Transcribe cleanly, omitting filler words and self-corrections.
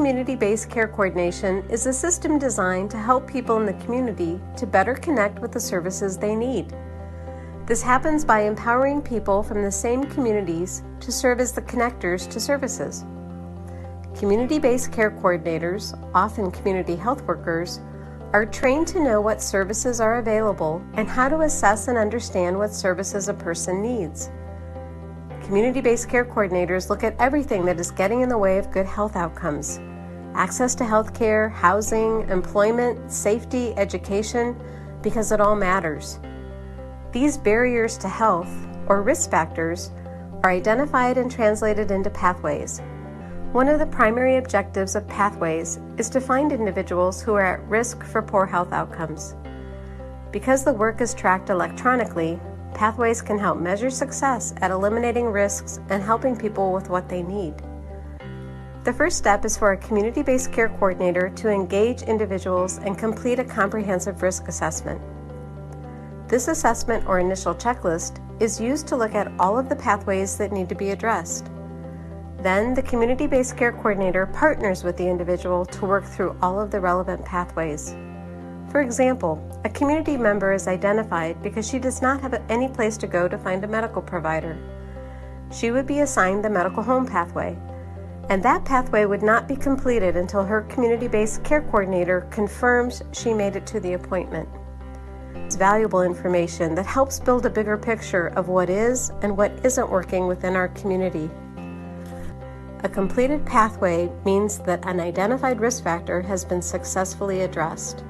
community-based care coordination is a system designed to help people in the community to better connect with the services they need. This happens by empowering people from the same communities to serve as the connectors to services. Community-based care coordinators, often community health workers, are trained to know what services are available and how to assess and understand what services a person needs. Community-based care coordinators look at everything that is getting in the way of good health outcomes: access to health care, housing, employment, safety, education, because it all matters. These barriers to health, or risk factors, are identified and translated into pathways. One of the primary objectives of pathways is to find individuals who are at risk for poor health outcomes. Because the work is tracked electronically, pathways can help measure success at eliminating risks and helping people with what they need. The first step is for a community-based care coordinator to engage individuals and complete a comprehensive risk assessment. This assessment or initial checklist is used to look at all of the pathways that need to be addressed. Then the community-based care coordinator partners with the individual to work through all of the relevant pathways. For example, a community member is identified because she does not have any place to go to find a medical provider. She would be assigned the medical home pathway, and that pathway would not be completed until her community-based care coordinator confirms she made it to the appointment. It's valuable information that helps build a bigger picture of what is and what isn't working within our community. A completed pathway means that an identified risk factor has been successfully addressed.